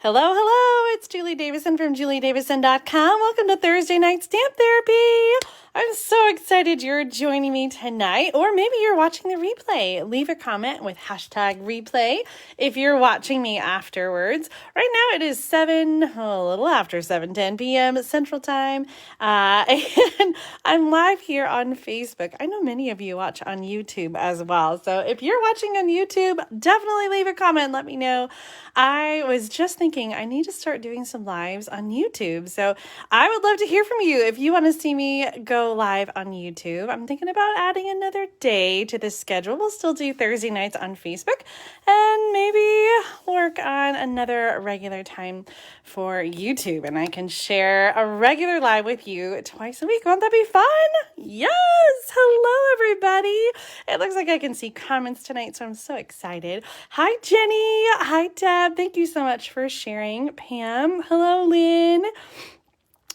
Hello, hello, it's Julie Davison from juliedavison.com. Welcome to Thursday Night Stamp Therapy. I'm so excited you're joining me tonight, or maybe you're watching the replay. Leave a comment with hashtag replay if you're watching me afterwards. Right now it is a little after 7:10 p.m. Central Time, and I'm live here on Facebook. I know many of you watch on YouTube as well, so if you're watching on YouTube, definitely leave a comment. Let me know. I was just thinking I need to start doing some lives on YouTube, so I would love to hear from you if you want to see me go live on YouTube. I'm thinking about adding another day to the schedule. We'll still do Thursday nights on Facebook and maybe work on another regular time for YouTube, and I can share a regular live with you twice a week. Won't that be fun? Yes! Hello, everybody. It looks like I can see comments tonight, so I'm so excited. Hi, Jenny. Hi, Deb. Thank you so much for sharing. Pam. Hello, Lynn.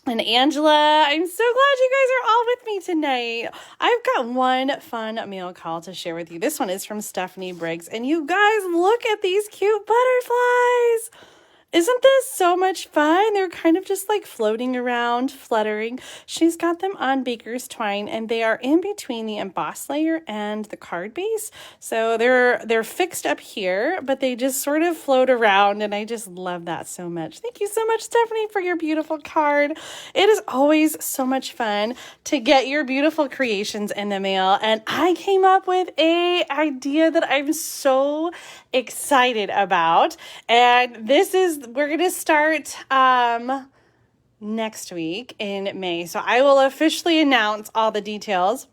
And Angela, I'm so glad you guys are all with me tonight. I've got one fun mail call to share with you. This one is from Stephanie Briggs. And you guys, look at these cute butterflies. Isn't this so much fun? They're kind of just like floating around, fluttering. She's got them on baker's twine, and they are in between the emboss layer and the card base. So they're fixed up here, but they just sort of float around, and I just love that so much. Thank you so much, Stephanie, for your beautiful card. It is always so much fun to get your beautiful creations in the mail, and I came up with an idea that I'm so excited about, and we're going to start next week in May. So I will officially announce all the details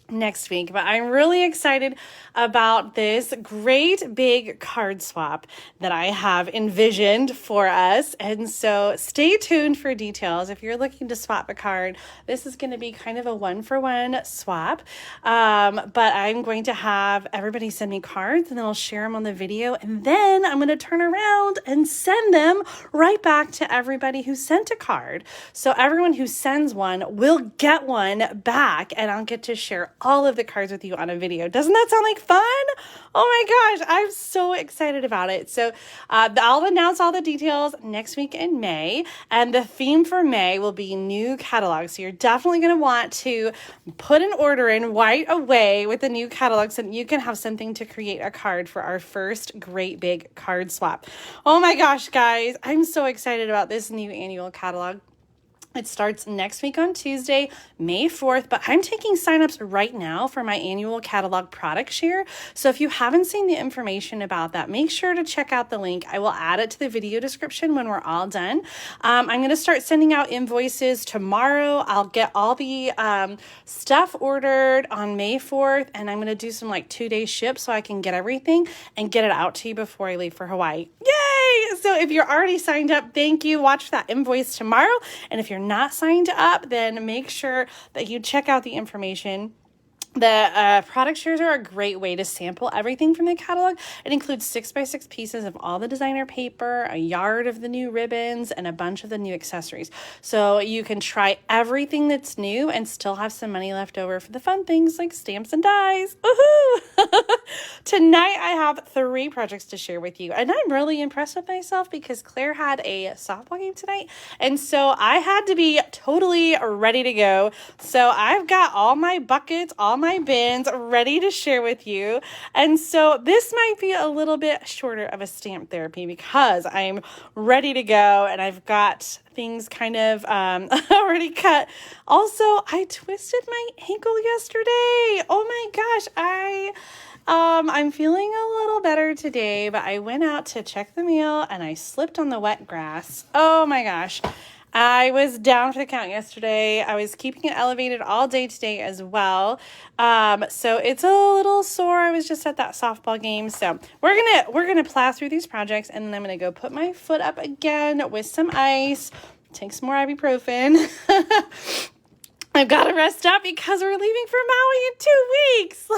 next week, but I'm really excited about this great big card swap that I have envisioned for us. And so stay tuned for details. If you're looking to swap a card, this is going to be kind of a one-for-one swap. But I'm going to have everybody send me cards, and then I'll share them on the video. And then I'm going to turn around and send them right back to everybody who sent a card. So everyone who sends one will get one back, and I'll get to share all of the cards with you on a video. Doesn't that sound like fun? Oh my gosh, I'm so excited about it. So I'll announce all the details next week in May, and the theme for May will be new catalogs. So you're definitely going to want to put an order in right away with the new catalog so that you can have something to create a card for our first great big card swap. Oh my gosh, guys, I'm so excited about this new annual catalog. It starts next week on Tuesday, May 4th, but I'm taking signups right now for my annual catalog product share. So if you haven't seen the information about that, make sure to check out the link. I will add it to the video description when we're all done. I'm going to start sending out invoices tomorrow. I'll get all the stuff ordered on May 4th, and I'm going to do some like 2-day ship so I can get everything and get it out to you before I leave for Hawaii. Yay! So if you're already signed up, thank you. Watch that invoice tomorrow. And if you're not signed up, then make sure that you check out the information. The product shares are a great way to sample everything from the catalog. It includes 6x6 pieces of all the designer paper, a yard of the new ribbons, and a bunch of the new accessories. So you can try everything that's new and still have some money left over for the fun things like stamps and dies. Woohoo! Tonight I have 3 projects to share with you, and I'm really impressed with myself because Claire had a softball game tonight, and so I had to be totally ready to go. So I've got all my buckets, all my bins ready to share with you. And so this might be a little bit shorter of a stamp therapy because I'm ready to go and I've got things kind of already cut. Also, I twisted my ankle yesterday. Oh my gosh, I'm feeling a little better today, but I went out to check the mail and I slipped on the wet grass. Oh my gosh. I was down for the count yesterday. I was keeping it elevated all day today as well. So it's a little sore. I was just at that softball game. So we're gonna plow through these projects, and then I'm gonna go put my foot up again with some ice, take some more ibuprofen. I've got to rest up because we're leaving for Maui in 2 weeks.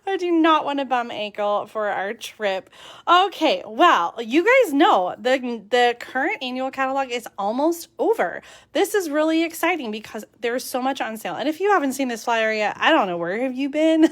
I do not want a bum ankle for our trip. Okay, well, you guys know the current annual catalog is almost over. This is really exciting because there's so much on sale. And if you haven't seen this flyer yet, I don't know, where have you been?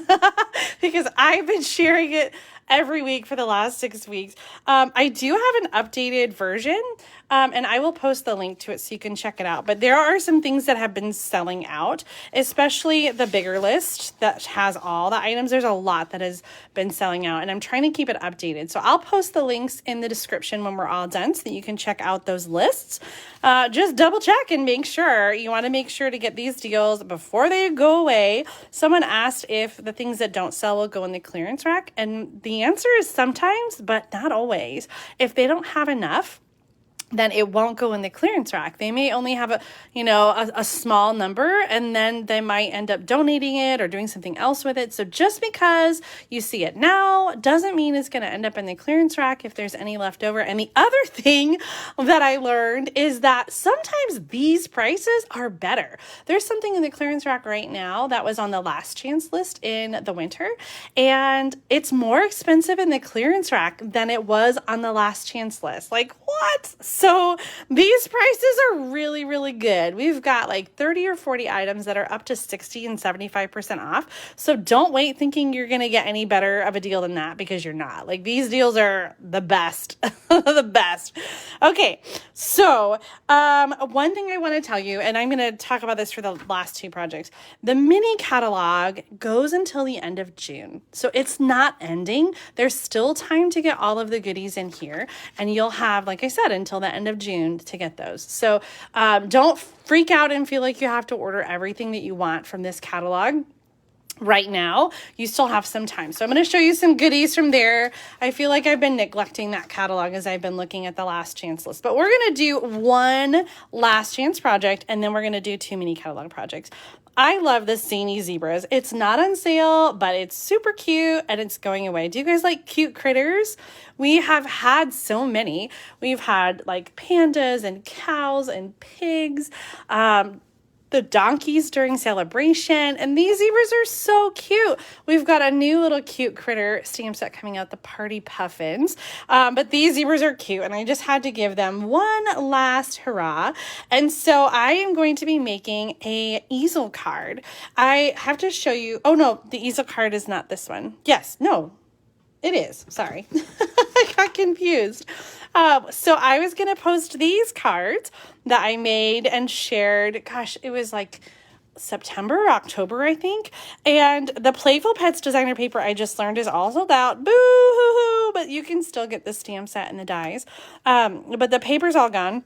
Because I've been sharing it every week for the last 6 weeks. I do have an updated version, and I will post the link to it so you can check it out. But there are some things that have been selling out, especially the bigger list that has all the items. There's a lot that has been selling out, and I'm trying to keep it updated. So I'll post the links in the description when we're all done so that you can check out those lists. Just double check and make sure. You want to make sure to get these deals before they go away. Someone asked if the things that don't sell will go in the clearance rack, and the answer is sometimes, but not always. If they don't have enough, then it won't go in the clearance rack. They may only have a small number, and then they might end up donating it or doing something else with it. So just because you see it now doesn't mean it's going to end up in the clearance rack if there's any left over. And the other thing that I learned is that sometimes these prices are better. There's something in the clearance rack right now that was on the last chance list in the winter, and it's more expensive in the clearance rack than it was on the last chance list. Like, what? So these prices are really, really good. We've got like 30 or 40 items that are up to 60 and 75% off. So don't wait thinking you're going to get any better of a deal than that, because you're not. Like, these deals are the best, the best. Okay. So, one thing I want to tell you, and I'm going to talk about this for the last two projects, the mini catalog goes until the end of June. So it's not ending. There's still time to get all of the goodies in here, and you'll have, like I said, until the end of June to get those. So don't freak out and feel like you have to order everything that you want from this catalog right now. You still have some time. So I'm going to show you some goodies from there. I feel like I've been neglecting that catalog as I've been looking at the last chance list, but we're going to do one last chance project, and then we're going to do 2 mini catalog projects. I love the Zany zebras. It's not on sale, but it's super cute and it's going away. Do you guys like cute critters? We have had so many. We've had like pandas and cows and pigs, the donkeys during celebration, and these zebras are so cute. We've got a new little cute critter stamp set coming out, the Party Puffins, but these zebras are cute, and I just had to give them one last hurrah. And so I am going to be making a easel card. I have to show you. Oh no, the easel card is not this one. Yes, no, it is. Sorry. I got confused. So I was going to post these cards that I made and shared. Gosh, it was like September, October, I think. And the Playful Pets designer paper I just learned is all sold out. Boo-hoo-hoo! But you can still get the stamp set and the dies. But the paper's all gone.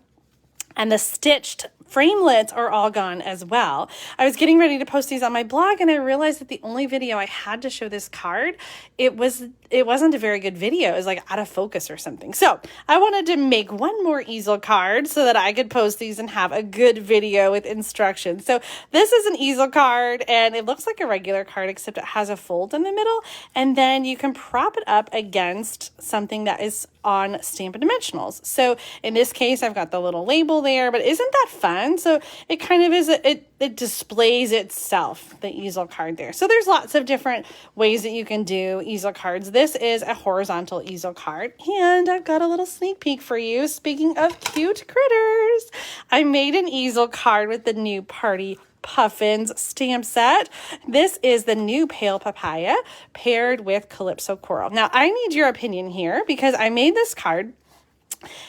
And the stitched framelits are all gone as well. I was getting ready to post these on my blog, and I realized that the only video I had to show this card, it wasn't a very good video. It was like out of focus or something. So I wanted to make one more easel card so that I could post these and have a good video with instructions. So this is an easel card, and it looks like a regular card, except it has a fold in the middle, and then you can prop it up against something that is on Stampin' Dimensionals. So in this case, I've got the little label there, but isn't that fun? So it kind of is, it displays itself, the easel card there. So there's lots of different ways that you can do easel cards. This is a horizontal easel card, and I've got a little sneak peek for you. Speaking of cute critters, I made an easel card with the new Party Puffins stamp set. This is the new Pale Papaya paired with Calypso Coral. Now, I need your opinion here because I made this card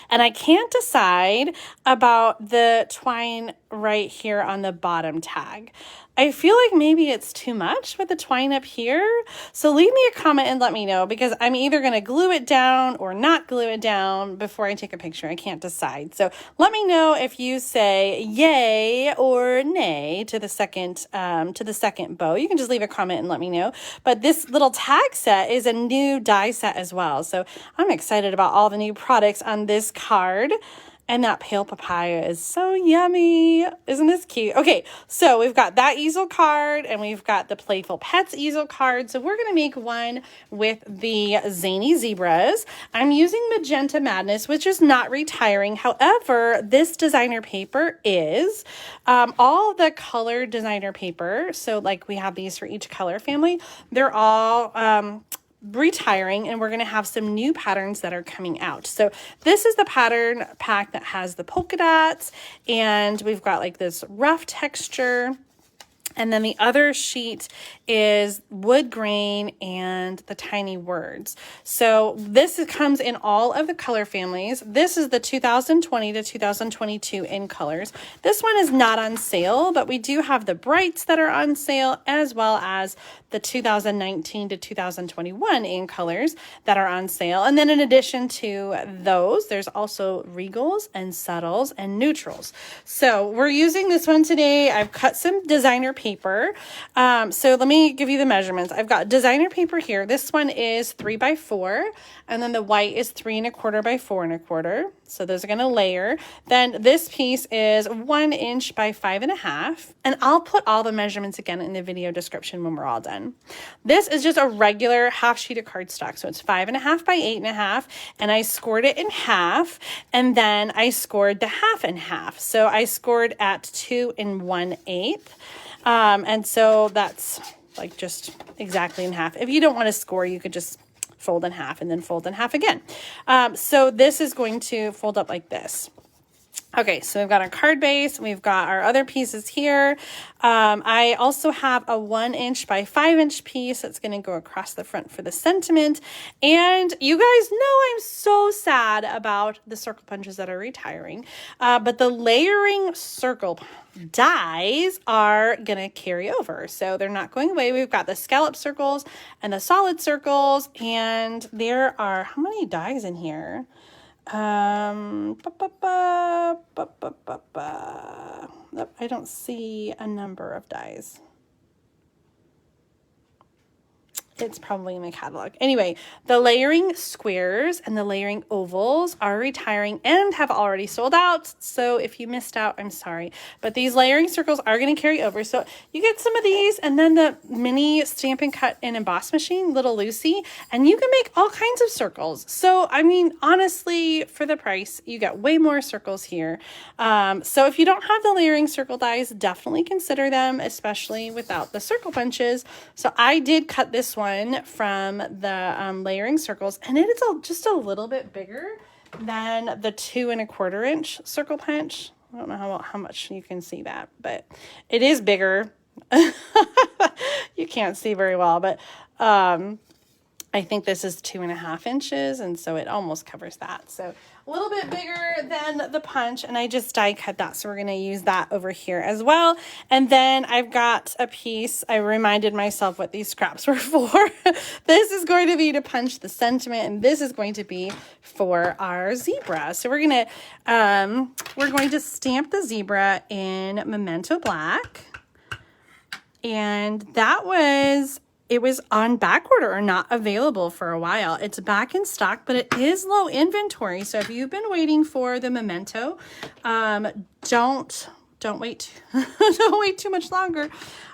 and I can't decide about the twine right here on the bottom tag. I feel like maybe it's too much with the twine up here. So leave me a comment and let me know, because I'm either going to glue it down or not glue it down before I take a picture. I can't decide. So let me know if you say yay or nay to the second bow. You can just leave a comment and let me know. But this little tag set is a new die set as well. So I'm excited about all the new products on this card. And that Pale Papaya is so yummy. Isn't this cute? Okay, so we've got that easel card, and we've got the Playful Pets easel card. So we're going to make one with the Zany Zebras. I'm using Magenta Madness, which is not retiring. However, this designer paper is. All the color designer paper, so like we have these for each color family, they're all retiring, and we're going to have some new patterns that are coming out. So this is the pattern pack that has the polka dots, and we've got like this rough texture And then the other sheet is wood grain and the tiny words. So this comes in all of the color families. This is the 2020 to 2022 in colors. This one is not on sale, but we do have the brights that are on sale, as well as the 2019 to 2021 in colors that are on sale. And then in addition to those, there's also regals and subtles and neutrals. So we're using this one today. I've cut some designer paper. So let me give you the measurements. I've got designer paper here. This one is 3 by 4, and then the white is 3 1/4 by 4 1/4. So those are going to layer. Then this piece is 1 inch by 5 1/2, and I'll put all the measurements again in the video description when we're all done. This is just a regular half sheet of cardstock. So it's 5 1/2 by 8 1/2, and I scored it in half, and then I scored the half in half. So I scored at 2 1/8. And so that's like just exactly in half. If you don't want to score, you could just fold in half and then fold in half again. So this is going to fold up like this. Okay, so we've got our card base, we've got our other pieces here. I also have a 1 inch by 5 inch piece that's going to go across the front for the sentiment. And you guys know I'm so sad about the circle punches that are retiring, but the layering circle dies are going to carry over. So they're not going away. We've got the scallop circles and the solid circles, and there are, how many dies in here? I don't see a number of dies. It's probably in the catalog. Anyway, the layering squares and the layering ovals are retiring and have already sold out. So if you missed out, I'm sorry. But these layering circles are going to carry over. So you get some of these, and then the mini Stampin' Cut and Emboss machine, Little Lucy, and you can make all kinds of circles. So, I mean, honestly, for the price, you get way more circles here. So if you don't have the layering circle dies, definitely consider them, especially without the circle punches. So I did cut this one from the layering circles, and it is just a little bit bigger than the 2 1/4 inch circle punch. I don't know how much you can see that, but it is bigger. You can't see very well, but I think this is 2 1/2 inches, and so it almost covers that. So a little bit bigger than the punch, and I just die cut that, so we're going to use that over here as well. And then I've got a piece. I reminded myself what these scraps were for. This is going to be to punch the sentiment, and this is going to be for our zebra. So we're going to stamp the zebra in Memento Black, and it was on back order or not available for a while. It's back in stock, but it is low inventory. So if you've been waiting for the Memento, don't wait. Don't wait too much longer,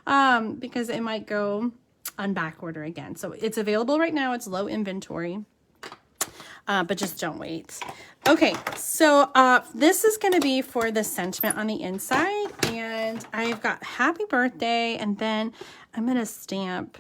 because it might go on back order again. So it's available right now. It's low inventory, but just don't wait. Okay, so this is going to be for the sentiment on the inside, and I've got happy birthday, and then I'm going to stamp.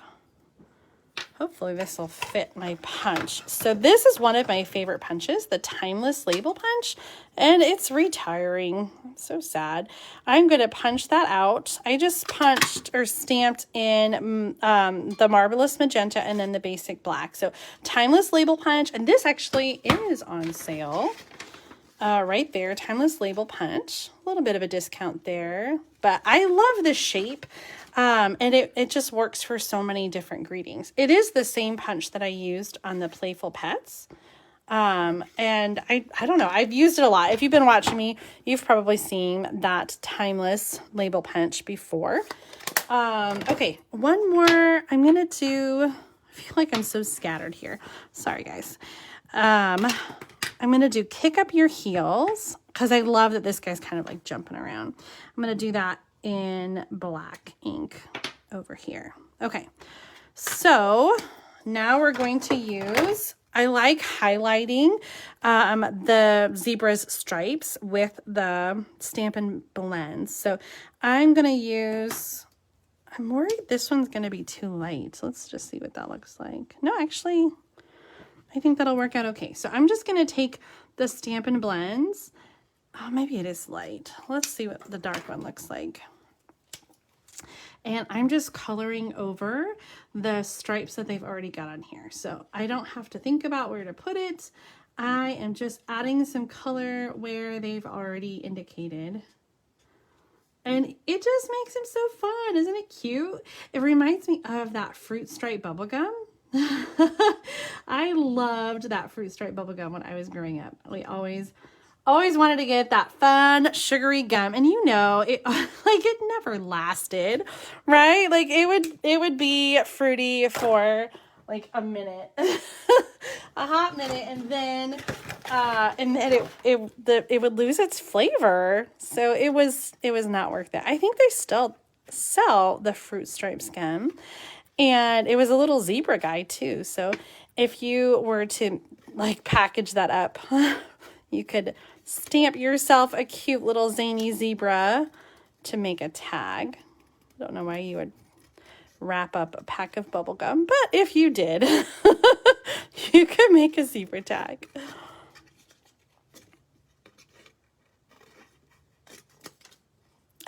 Hopefully this will fit my punch. So this is one of my favorite punches, the Timeless Label Punch, and it's retiring. I'm so sad. I'm going to punch that out. I just punched or stamped in the Marvelous Magenta and then the Basic Black. So Timeless Label Punch, and this actually is on sale. Right there, Timeless Label Punch. A little bit of a discount there, but I love the shape. And it just works for so many different greetings. It is the same punch that I used on the Playful Pets. And I don't know, I've used it a lot. If you've been watching me, you've probably seen that Timeless Label Punch before. Okay, one more I'm going to do. I feel like I'm so scattered here. Sorry, guys. I'm going to do Kick Up Your Heels, because I love that this guy's kind of like jumping around. I'm going to do that in black ink over here. Okay, so now we're going to use, I like highlighting the zebra's stripes with the Stampin' blends. So I'm going to use, I'm worried this one's going to be too light. So let's just see what that looks like. No, actually, I think that'll work out okay. So I'm just going to take the Stampin' blends. Oh, maybe it is light. Let's see what the dark one looks like. and I'm just coloring over the stripes that they've already got on here. So I don't have to think about where to put it. I am just adding some color where they've already indicated. And it just makes them so fun. Isn't it cute? It reminds me of that fruit stripe bubblegum. I loved that fruit stripe bubblegum when I was growing up. We always wanted to get that fun sugary gum, and you know, it like it never lasted, right? Like it would be fruity for like a minute, a hot minute, and then it would lose its flavor. So it was not worth it. I think they still sell the fruit stripes gum, and it was a little zebra guy too. So if you were to like package that up, you could stamp yourself a cute little zany zebra to make a tag. I don't know why you would wrap up a pack of bubble gum, but if you did, you could make a zebra tag.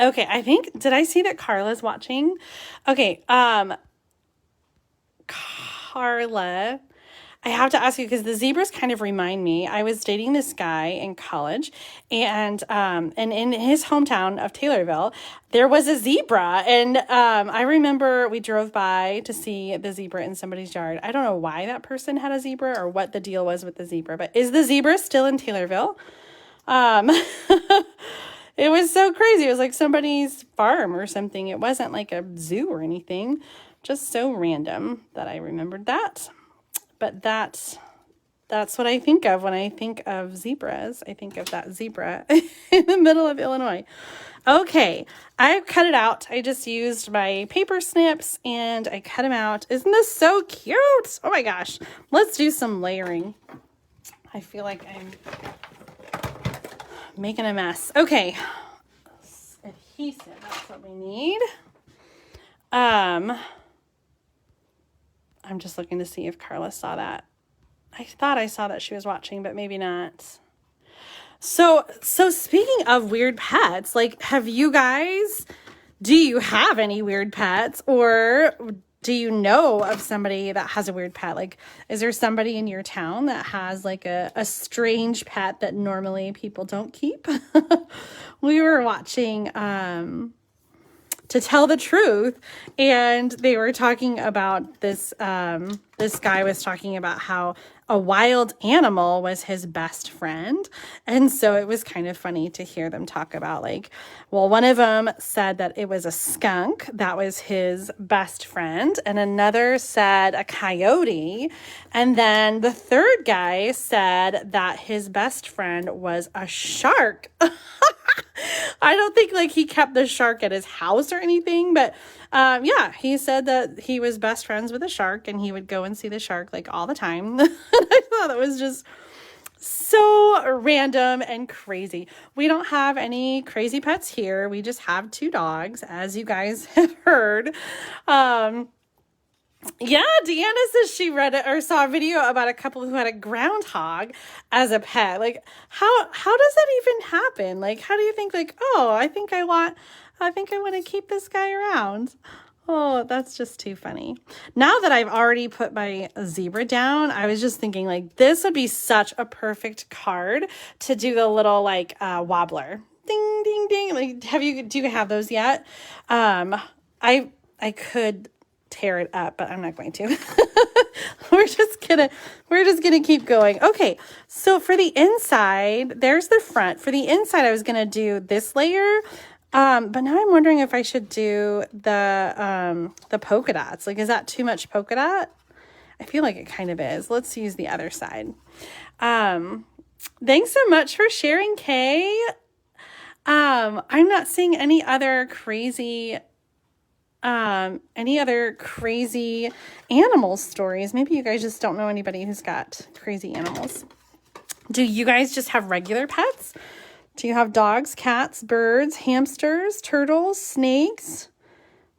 Okay, I think, did I see that Carla's watching? Okay, Carla, I have to ask you, because the zebras kind of remind me. I was dating this guy in college, and in his hometown of Taylorville, there was a zebra. And I remember we drove by to see the zebra in somebody's yard. I don't know why that person had a zebra or what the deal was with the zebra, but is the zebra still in Taylorville? It was so crazy. It was like somebody's farm or something. It wasn't like a zoo or anything. Just so random that I remembered that. But that's what I think of when I think of zebras. I think of that zebra in the middle of Illinois. Okay, I cut it out. I just used my paper snips and I cut them out. Isn't this so cute? Oh my gosh. Let's do some layering. I feel like I'm making a mess. Okay, adhesive, that's what we need. I'm just looking to see if Carla saw that. I thought I saw that she was watching, but maybe not. So speaking of weird pets, like, do you have any weird pets, or do you know of somebody that has a weird pet? Like, is there somebody in your town that has like a strange pet that normally people don't keep? We were watching, To Tell the Truth, and they were talking about this, this guy was talking about how a wild animal was his best friend. And so it was kind of funny to hear them talk about, like, well, one of them said that it was a skunk that was his best friend, and another said a coyote, and then the third guy said that his best friend was a shark. I don't think like he kept the shark at his house or anything, but yeah, he said that he was best friends with a shark and he would go and see the shark like all the time. I thought that was just so random and crazy. We don't have any crazy pets here. We just have 2 dogs, as you guys have heard. Yeah, Deanna says she read it or saw a video about a couple who had a groundhog as a pet. Like, how does that even happen? Like, how do you think, like, oh, I think I want to keep this guy around. Oh, that's just too funny. Now that I've already put my zebra down, I was just thinking, like, this would be such a perfect card to do the little, like, wobbler. Ding, ding, ding. Like, do you have those yet? I could tear it up, but I'm not going to. We're just gonna keep going. Okay, so for the inside, there's the front. For the inside, I was gonna do this layer, but now I'm wondering if I should do the polka dots. Like, is that too much polka dot? I feel like it kind of is. Let's use the other side. Thanks so much for sharing, Kay. I'm not seeing any other crazy animal stories. Maybe you guys just don't know anybody who's got crazy animals. Do you guys just have regular pets? Do you have dogs, cats, birds, hamsters, turtles, snakes?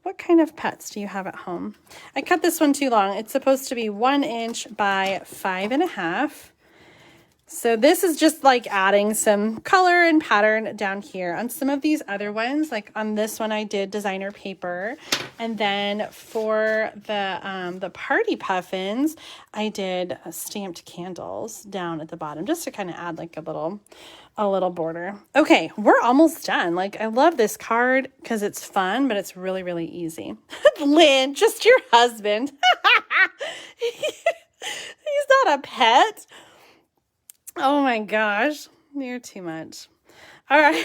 What kind of pets do you have at home? I cut this one too long. It's supposed to be 1 inch by 5.5. So this is just like adding some color and pattern down here. On some of these other ones, like on this one, I did designer paper. And then for the party puffins, I did stamped candles down at the bottom just to kind of add like a little border. Okay, we're almost done. Like, I love this card because it's fun, but it's really, really easy. Lynn, just your husband. He's not a pet. Oh my gosh, you're too much. All right,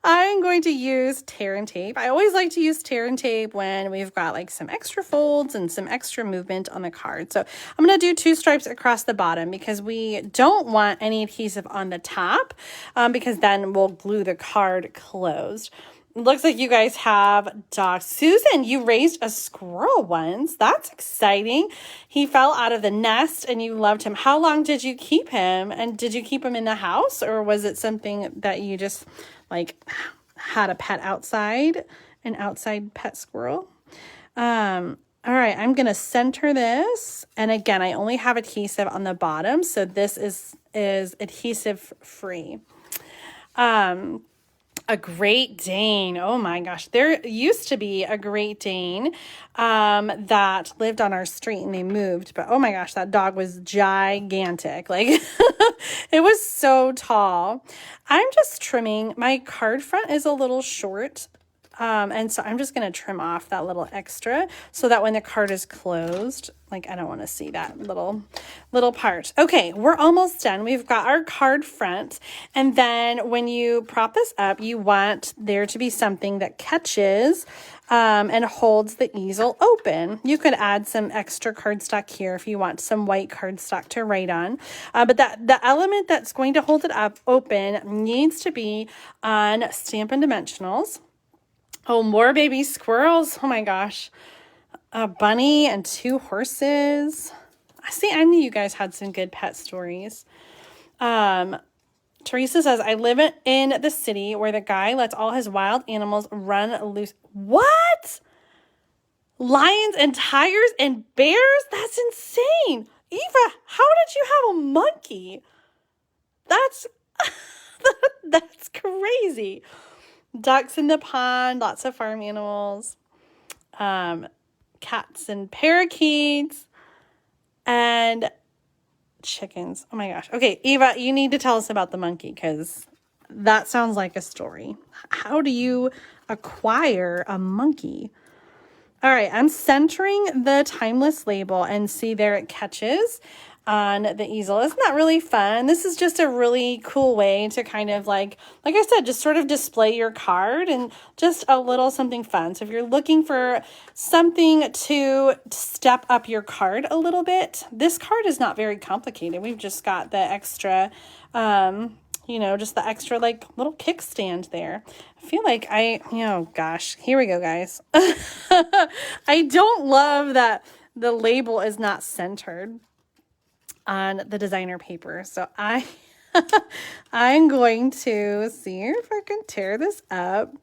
I'm going to use tear and tape. I always like to use tear and tape when we've got like some extra folds and some extra movement on the card. So I'm going to do 2 stripes across the bottom because we don't want any adhesive on the top because then we'll glue the card closed. Looks like you guys have dogs. Susan, you raised a squirrel once. That's exciting. He fell out of the nest and you loved him. How long did you keep him? And did you keep him in the house, or was it something that you just like had a pet outside, an outside pet squirrel? All right, I'm going to center this. And again, I only have adhesive on the bottom, so this is adhesive free. A Great Dane. Oh my gosh. There used to be a Great Dane that lived on our street and they moved. But oh my gosh, that dog was gigantic. Like it was so tall. I'm just trimming. My card front is a little short. And so I'm just going to trim off that little extra so that when the card is closed, like I don't want to see that little part. Okay, we're almost done. We've got our card front. And then when you prop this up, you want there to be something that catches and holds the easel open. You could add some extra cardstock here if you want some white cardstock to write on. But the element that's going to hold it up open needs to be on Stampin' Dimensionals. Oh, more baby squirrels. Oh my gosh. A bunny and 2 horses. See, I knew you guys had some good pet stories. Teresa says, I live in the city where the guy lets all his wild animals run loose. What? Lions and tigers and bears? That's insane. Eva, how did you have a monkey? That's crazy. Ducks in the pond, lots of farm animals, cats and parakeets, and chickens. Oh my gosh. Okay, Eva, you need to tell us about the monkey because that sounds like a story. How do you acquire a monkey? All right, I'm centering the timeless label and see there it catches on the easel. Isn't that really fun? This is just a really cool way to kind of like I said, just sort of display your card and just a little something fun. So if you're looking for something to step up your card a little bit, this card is not very complicated. We've just got the extra, just the extra like little kickstand there. I feel like gosh, here we go, guys. I don't love that the label is not centered on the designer paper. So I'm going to see if I can tear this up.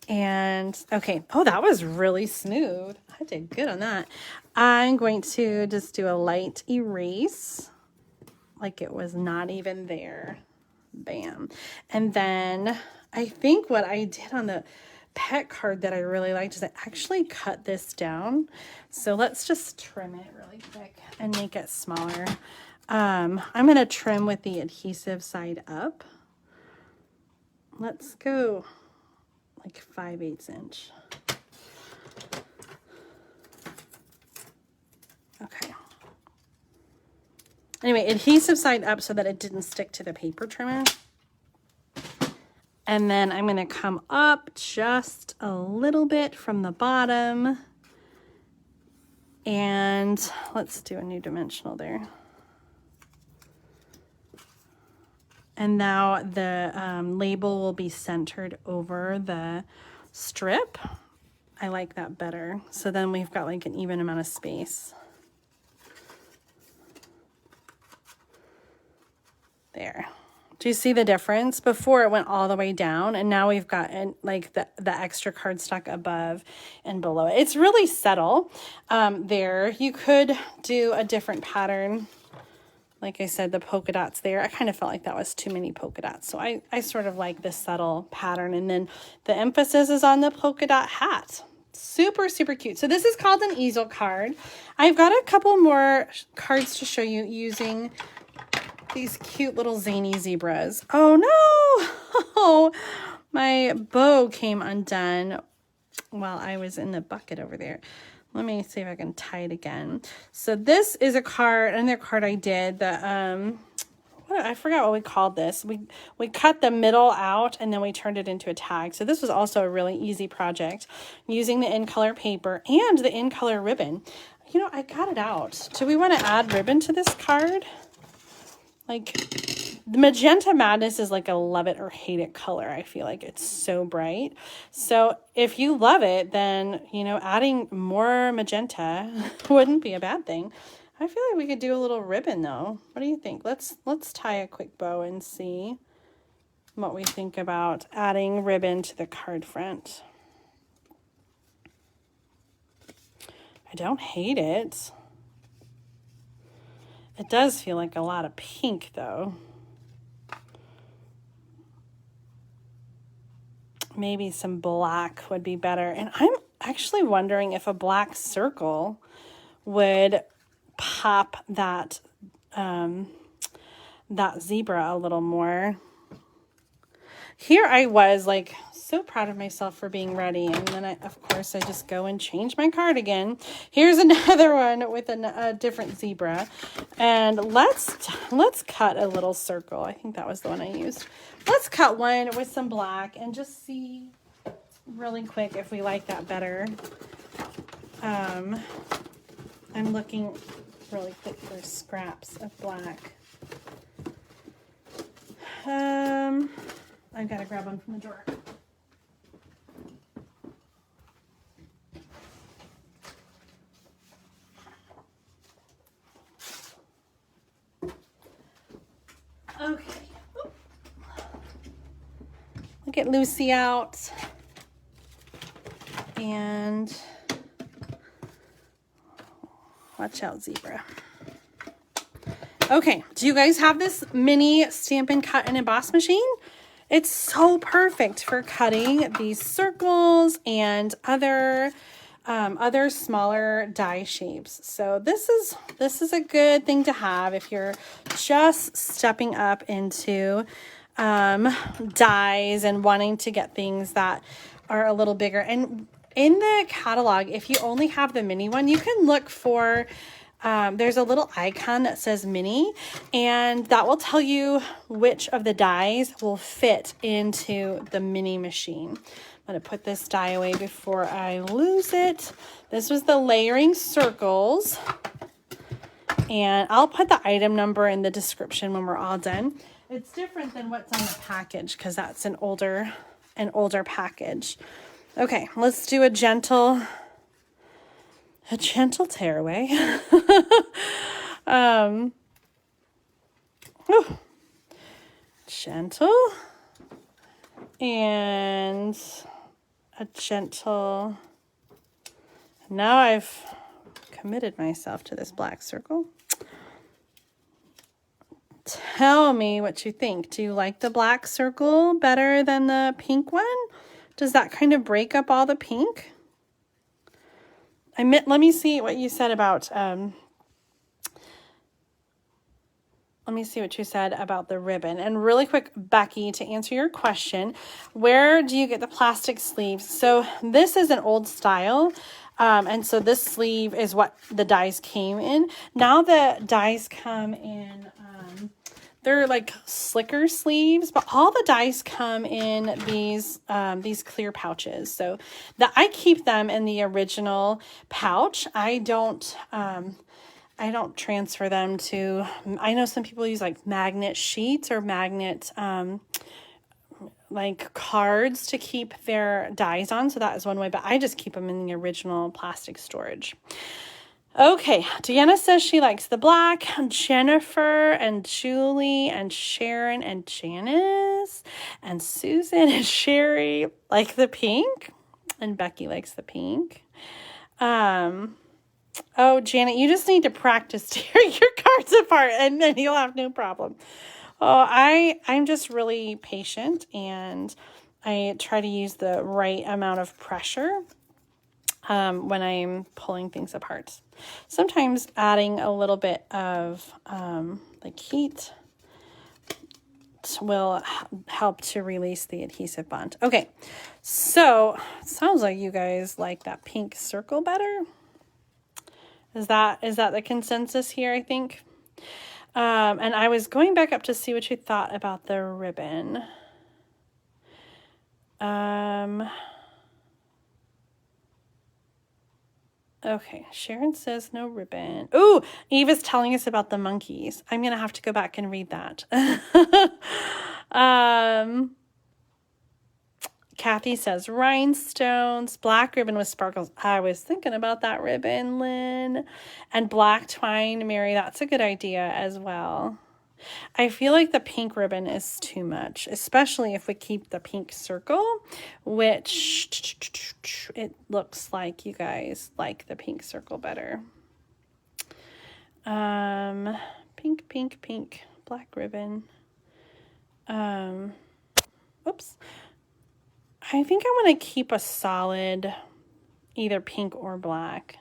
And okay. Oh, that was really smooth. I did good on that. I'm going to just do a light erase like it was not even there. Bam. And then I think what I did on the pet card that I really liked is I actually cut this down. So let's just trim it really quick and make it smaller. I'm going to trim with the adhesive side up. Let's go like 5/8 inch. Okay. Anyway, adhesive side up so that it didn't stick to the paper trimmer. And then I'm going to come up just a little bit from the bottom. And let's do a new dimensional there. And now the label will be centered over the strip. I like that better. So then we've got like an even amount of space. There. Do you see the difference? Before it went all the way down, and now we've got like the extra cardstock above and below it. It's really subtle there. You could do a different pattern like I said, the polka dots there. I kind of felt like that was too many polka dots. So I sort of like this subtle pattern. And then the emphasis is on the polka dot hat. Super, super cute. So this is called an easel card. I've got a couple more cards to show you using these cute little zany zebras. Oh no! Oh, my bow came undone while I was in the bucket over there. Let me see if I can tie it again. So this is a card, another card I did that, I forgot what we called this. We cut the middle out and then we turned it into a tag. So this was also a really easy project using the in color paper and the in color ribbon. You know, I got it out. Do we want to add ribbon to this card? Like, the Magenta Madness is like a love it or hate it color. I feel like it's so bright. So if you love it, then, you know, adding more magenta wouldn't be a bad thing. I feel like we could do a little ribbon though. What do you think? Let's tie a quick bow and see what we think about adding ribbon to the card front. I don't hate it. It does feel like a lot of pink though. Maybe some black would be better. And I'm actually wondering if a black circle would pop that that zebra a little more. Here I was like so proud of myself for being ready, and then of course I just go and change my card again. Here's another one with a different zebra, and let's cut a little circle. I think that was the one I used. Let's cut one with some black and just see really quick if we like that better. I'm looking really quick for scraps of black. I've got to grab one from the drawer. Okay. We'll get Lucy out. And watch out, zebra. Okay, do you guys have this mini Stampin' Cut and Emboss machine? It's so perfect for cutting these circles and other smaller die shapes. So this is a good thing to have if you're just stepping up into dies and wanting to get things that are a little bigger. And in the catalog, if you only have the mini one, you can look for there's a little icon that says mini, and that will tell you which of the dies will fit into the mini machine. I'm going to put this die away before I lose it. This was the layering circles, and I'll put the item number in the description when we're all done. It's different than what's on the package because that's an older package. Okay, let's do a gentle tearaway. Gentle and a gentle. Now I've committed myself to this black circle. Tell me what you think. Do you like the black circle better than the pink one? Does that kind of break up all the pink? Let me see what you said about, let me see what you said about the ribbon. And really quick, Becky, to answer your question, where do you get the plastic sleeves? So this is an old style. And so this sleeve is what the dies came in. Now the dies come in, they're like slicker sleeves, but all the dies come in these clear pouches. So I keep them in the original pouch. I don't transfer them to, I know some people use like magnet sheets or magnet like cards to keep their dies on. So that is one way, but I just keep them in the original plastic storage. Okay, Deanna says she likes the black. Jennifer and Julie and Sharon and Janice and Susan and Sherry like the pink. And Becky likes the pink. Oh, Janet, you just need to practice tearing your cards apart and then you'll have no problem. Oh, I'm just really patient and I try to use the right amount of pressure when I'm pulling things apart. Sometimes adding a little bit of like heat will help to release the adhesive bond. Okay, so it sounds like you guys like that pink circle better. Is that the consensus here, I think? And I was going back up to see what you thought about the ribbon. Okay, Sharon says no ribbon. Ooh, Eva's telling us about the monkeys. I'm going to have to go back and read that. Kathy says rhinestones, black ribbon with sparkles. I was thinking about that ribbon, Lynn. And black twine, Mary, that's a good idea as well. I feel like the pink ribbon is too much, especially if we keep the pink circle, which it looks like you guys like the pink circle better. Pink, pink, pink, black ribbon. Oops. I think I want to keep a solid either pink or black.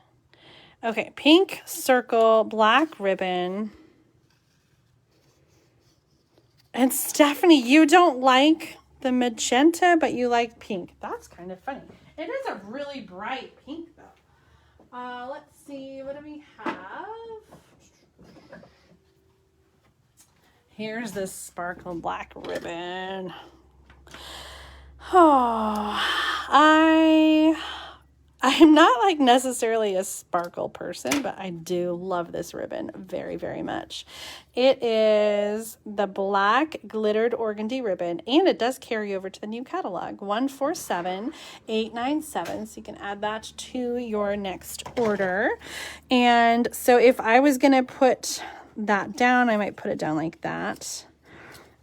Okay, pink circle, black ribbon. And Stephanie, you don't like the magenta, but you like pink. That's kind of funny. It is a really bright pink, though. Let's see. What do we have? Here's this sparkle black ribbon. Oh, I'm not like necessarily a sparkle person, but I do love this ribbon very, very much. It is the black glittered organdy ribbon, and it does carry over to the new catalog, 147897. So you can add that to your next order. And so if I was going to put that down, I might put it down like that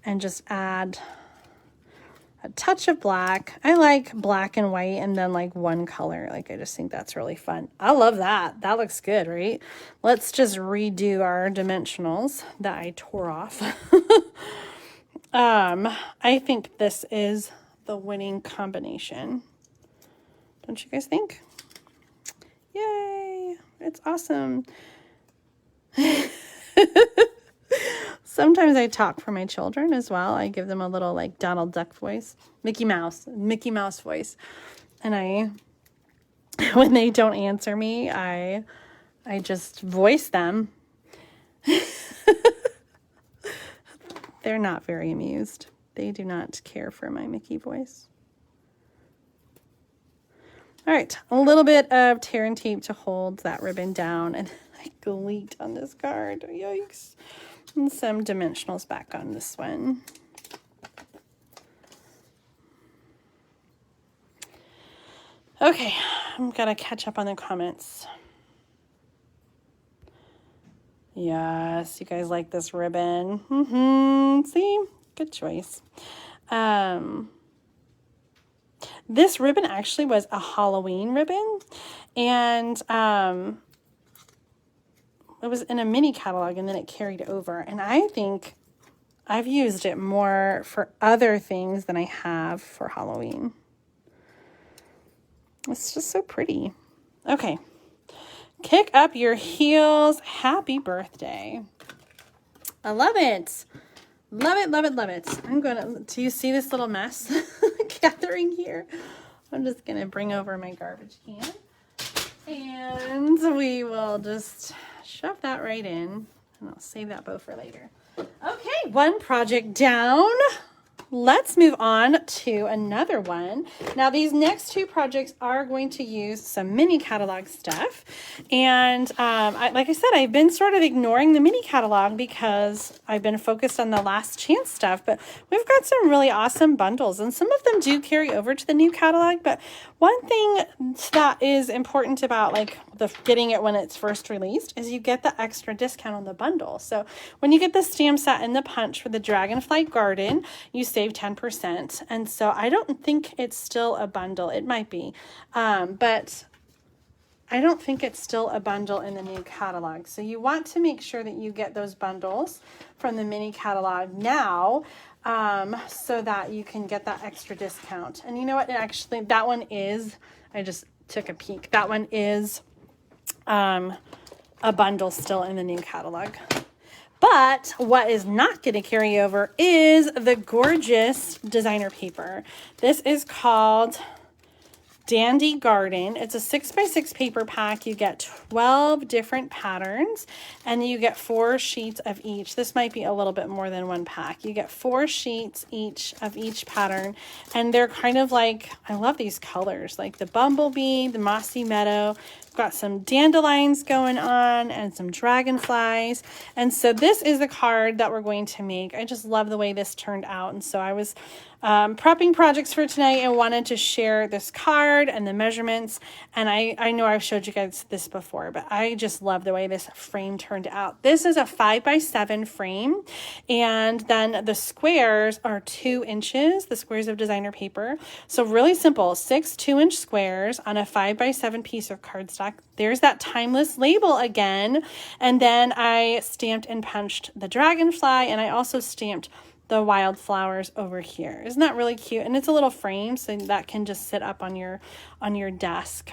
and just add a touch of black. I like black and white and then like one color. Like I just think that's really fun. I love that. That looks good, right? Let's just redo our dimensionals that I tore off. I think this is the winning combination. Don't you guys think? Yay! It's awesome. Sometimes I talk for my children as well. I give them a little like Donald Duck voice, Mickey Mouse voice. And when they don't answer me, I just voice them. They're not very amused. They do not care for my Mickey voice. All right, a little bit of tear and tape to hold that ribbon down, and I gleeked on this card. Yikes. And some dimensionals back on this one. Okay, I'm gonna catch up on the comments. Yes, you guys like this ribbon. See, good choice. This ribbon actually was a Halloween ribbon, and it was in a mini catalog and then it carried over. And I think I've used it more for other things than I have for Halloween. It's just so pretty. Okay. Kick up your heels. Happy birthday. I love it. Love it, love it, love it. Do you see this little mess gathering here? I'm just going to bring over my garbage can. And we will just shove that right in, and I'll save that bow for later. Okay, one project down. Let's move on to another one. Now, these next two projects are going to use some mini catalog stuff. And like I said, I've been sort of ignoring the mini catalog because I've been focused on the last chance stuff. But we've got some really awesome bundles, and some of them do carry over to the new catalog. But one thing that is important about like getting it when it's first released is you get the extra discount on the bundle. So when you get the stamp set and the punch for the Dragonfly Garden, you save 10%. And so I don't think it's still a bundle. It might be. But I don't think it's still a bundle in the new catalog. So you want to make sure that you get those bundles from the mini catalog now, so that you can get that extra discount. And you know what? Actually, that one is, I just took a peek. That one is a bundle still in the new catalog. But what is not going to carry over is the gorgeous designer paper. This is called Dandy Garden. It's a 6x6 paper pack. You get 12 different patterns and you get 4 sheets of each. This might be a little bit more than one pack. You get 4 sheets each of each pattern, and they're kind of like, I love these colors, like the Bumblebee, the Mossy Meadow. Got some dandelions going on and some dragonflies. And so this is the card that we're going to make. I just love the way this turned out. And so I was prepping projects for tonight and wanted to share this card and the measurements. And I know I've showed you guys this before, but I just love the way this frame turned out. This is a 5x7 frame. And then the squares are 2 inches, the squares of designer paper. So really simple, 6 2-inch squares on a 5x7 piece of cardstock. There's that timeless label again. And then I stamped and punched the dragonfly, and I also stamped the wildflowers over here. Isn't that really cute? And it's a little frame, so that can just sit up on your desk.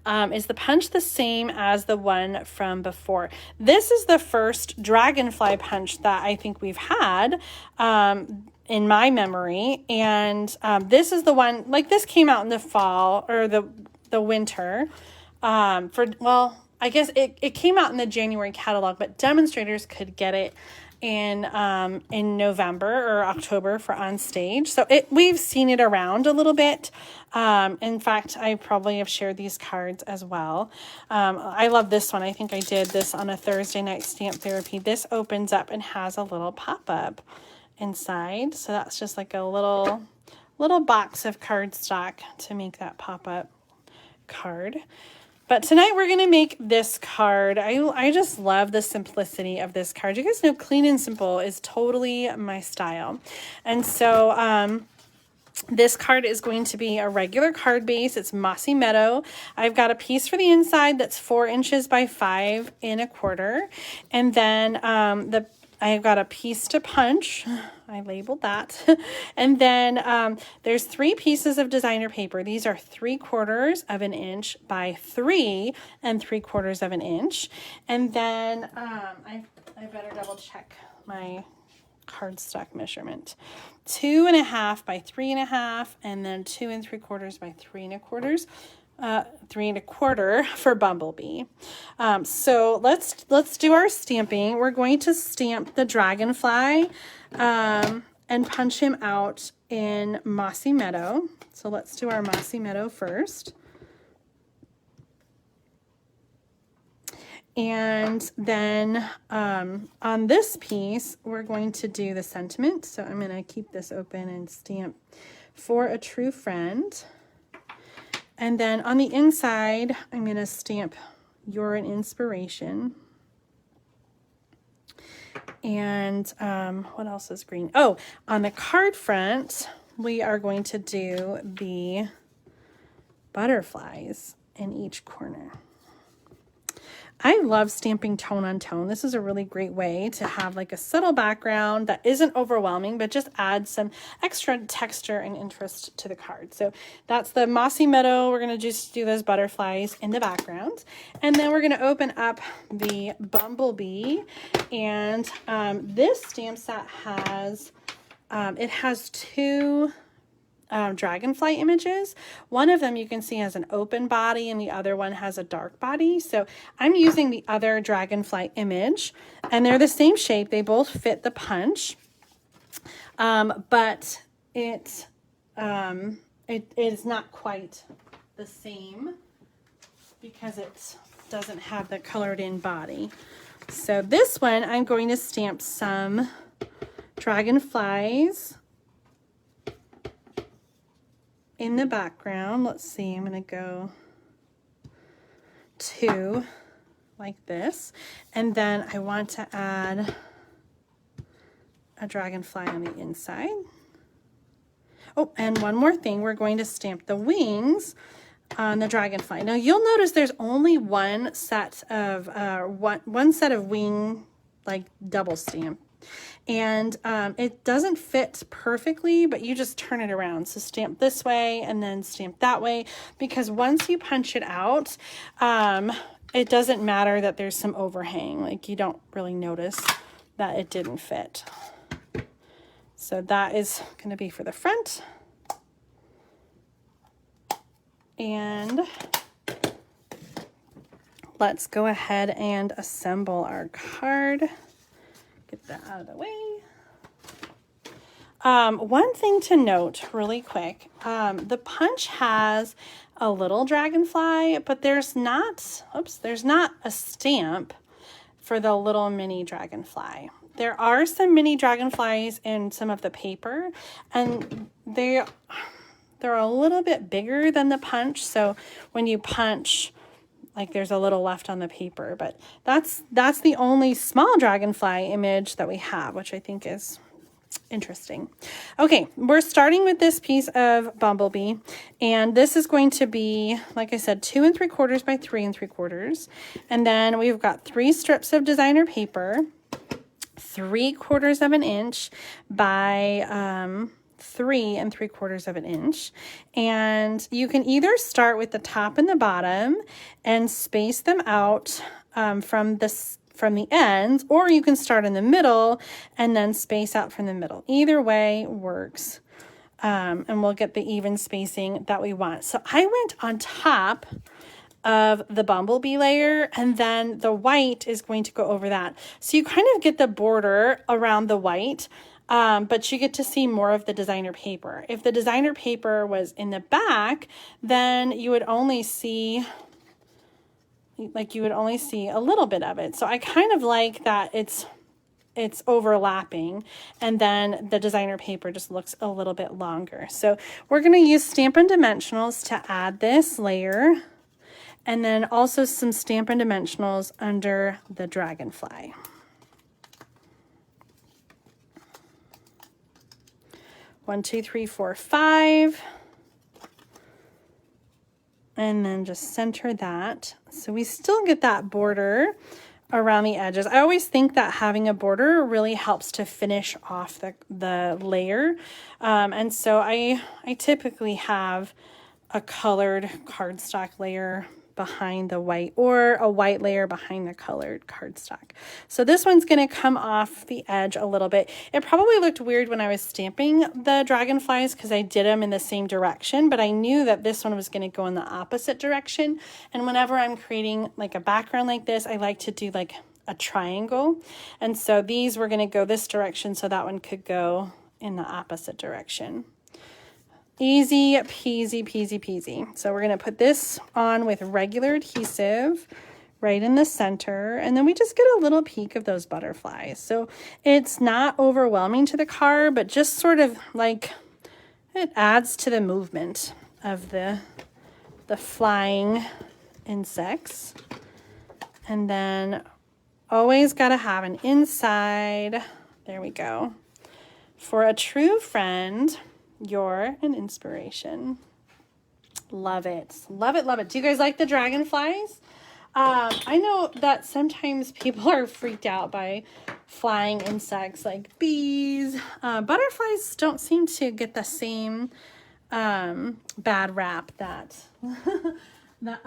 Is the punch the same as the one from before? This is the first dragonfly punch that I think we've had in my memory. And this is the one, like this came out in the fall or the winter. Well, I guess it came out in the January catalog, but demonstrators could get it in November or October for on stage. So we've seen it around a little bit. In fact, I probably have shared these cards as well. I love this one. I think I did this on a Thursday night stamp therapy. This opens up and has a little pop-up inside. So that's just like a little box of cardstock to make that pop-up card. But tonight we're going to make this card. I just love the simplicity of this card. You guys know clean and simple is totally my style. And so this card is going to be a regular card base. It's Mossy Meadow. I've got a piece for the inside that's 4 inches by 5 1/4. And then I've got a piece to punch. I labeled that. And then there's 3 pieces of designer paper. These are 3/4 of an inch by 3 3/4 inch. And then I better double check my cardstock measurement. 2.5 by 3.5, and then 2 3/4 by 3 1/4. 3 1/4 for Bumblebee. So let's do our stamping. We're going to stamp the dragonfly and punch him out in Mossy Meadow. So let's do our Mossy Meadow first. And then on this piece, we're going to do the sentiment. So I'm going to keep this open and stamp for a true friend. And then on the inside, I'm going to stamp you're an inspiration. And what else is green? Oh, on the card front, we are going to do the butterflies in each corner. I love stamping tone on tone. This is a really great way to have like a subtle background that isn't overwhelming, but just adds some extra texture and interest to the card. So that's the Mossy Meadow. We're going to just do those butterflies in the background. And then we're going to open up the Bumblebee. And this stamp set has, it has 2 dragonfly images. One of them you can see has an open body and the other one has a dark body. So I'm using the other dragonfly image, and they're the same shape. They both fit the punch, but it is not quite the same because it doesn't have the colored in body. So this one I'm going to stamp some dragonflies in the background. Let's see, I'm going to go 2 like this, and then I want to add a dragonfly on the inside. Oh, and one more thing, we're going to stamp the wings on the Dragonfly. Now you'll notice there's only one set of one set of wing, like double stamp, and it doesn't fit perfectly, but you just turn it around. So stamp this way and then stamp that way, because once you punch it out, it doesn't matter that there's some overhang. Like you don't really notice that it didn't fit. So that is going to be for the front. And let's go ahead and assemble our card. Get that out of the way. One thing to note really quick, the punch has a little dragonfly, but there's not a stamp for the little mini dragonfly. There are some mini dragonflies in some of the paper, and they're a little bit bigger than the punch. So when you punch, like there's a little left on the paper, but that's the only small dragonfly image that we have, which I think is interesting. Okay, we're starting with this piece of Bumblebee, and this is going to be, like I said, 2 3/4 by 3 3/4. And then we've got 3 strips of designer paper, 3/4 of an inch by 3 3/4 of an inch. And you can either start with the top and the bottom and space them out from the ends, or you can start in the middle and then space out from the middle. Either way works. And we'll get the even spacing that we want. So I went on top of the Bumblebee layer, and then the white is going to go over that. So you kind of get the border around the white, but you get to see more of the designer paper. If the designer paper was in the back, then you would only see a little bit of it. So I kind of like that it's overlapping, and then the designer paper just looks a little bit longer. So we're going to use Stampin' Dimensionals to add this layer, and then also some Stampin' Dimensionals under the Dragonfly. One, two, three, four, 5. And then just center that. So we still get that border around the edges. I always think that having a border really helps to finish off the layer. And so I typically have a colored cardstock layer behind the white, or a white layer behind the colored cardstock. So this one's going to come off the edge a little bit. It probably looked weird when I was stamping the dragonflies because I did them in the same direction, but I knew that this one was going to go in the opposite direction. And whenever I'm creating like a background like this, I like to do like a triangle. And so these were going to go this direction, so that one could go in the opposite direction. Easy peasy, peasy, peasy. So we're going to put this on with regular adhesive right in the center, and then we just get a little peek of those butterflies. So it's not overwhelming to the card, but just sort of like it adds to the movement of the flying insects. And then always got to have an inside. There we go. For a true friend, you're an inspiration. Love it. Love it, love it. Do you guys like the dragonflies? I know that sometimes people are freaked out by flying insects like bees. Butterflies don't seem to get the same bad rap that that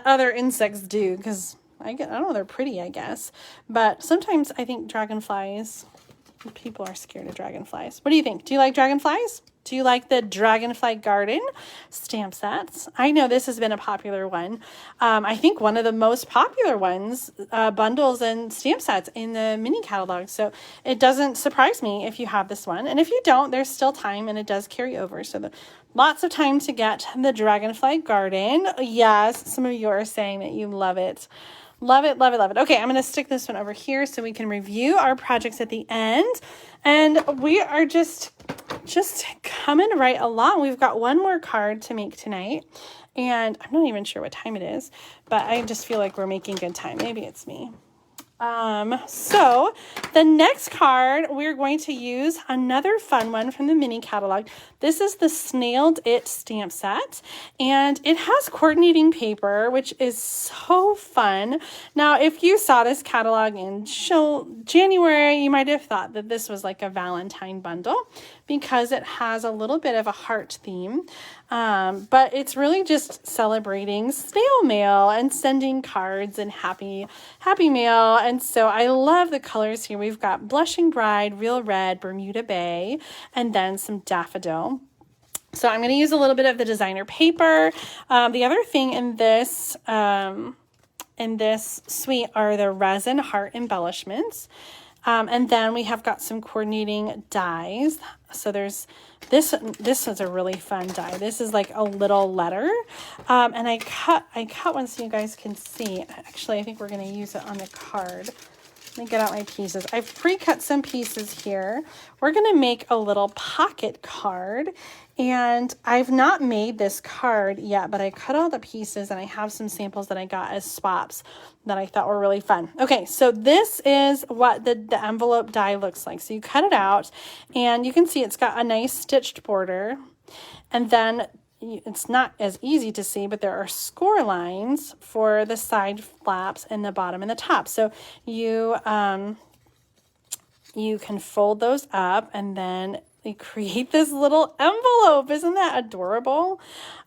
other insects do, because I don't know, they're pretty, I guess. But sometimes I think dragonflies, people are scared of dragonflies. What do you think? Do you like dragonflies? Do you like the Dragonfly Garden stamp sets? I know this has been a popular one. I think one of the most popular ones, bundles and stamp sets in the mini catalog. So it doesn't surprise me if you have this one. And if you don't, there's still time, and it does carry over. So lots of time to get the Dragonfly Garden. Yes, some of you are saying that you love it. Love it, love it, love it. Okay, I'm going to stick this one over here so we can review our projects at the end. And we are just coming right along. We've got one more card to make tonight. And I'm not even sure what time it is, but I just feel like we're making good time. Maybe it's me. So the next card, we're going to use another fun one from the mini catalog. This is the Snailed It stamp set, and it has coordinating paper, which is so fun. Now, if you saw this catalog in January, you might have thought that this was like a Valentine bundle because it has a little bit of a heart theme. But it's really just celebrating snail mail and sending cards and happy mail. And so I love the colors here. We've got Blushing Bride, Real Red, Bermuda Bay, and then some Daffodil. So I'm going to use a little bit of the designer paper. The other thing in this suite are the resin heart embellishments. And then we have got some coordinating dies. So there's this is a really fun die. This is like a little letter. And I cut one so you guys can see. Actually, I think we're going to use it on the card. Let me get out my pieces. I've pre-cut some pieces here. We're going to make a little pocket card. And I've not made this card yet, but I cut all the pieces and I have some samples that I got as swaps that I thought were really fun. Okay, so this is what the envelope die looks like. So you cut it out and you can see it's got a nice stitched border. And then it's not as easy to see, but there are score lines for the side flaps and the bottom and the top. So you can fold those up and then you create this little envelope. Isn't that adorable?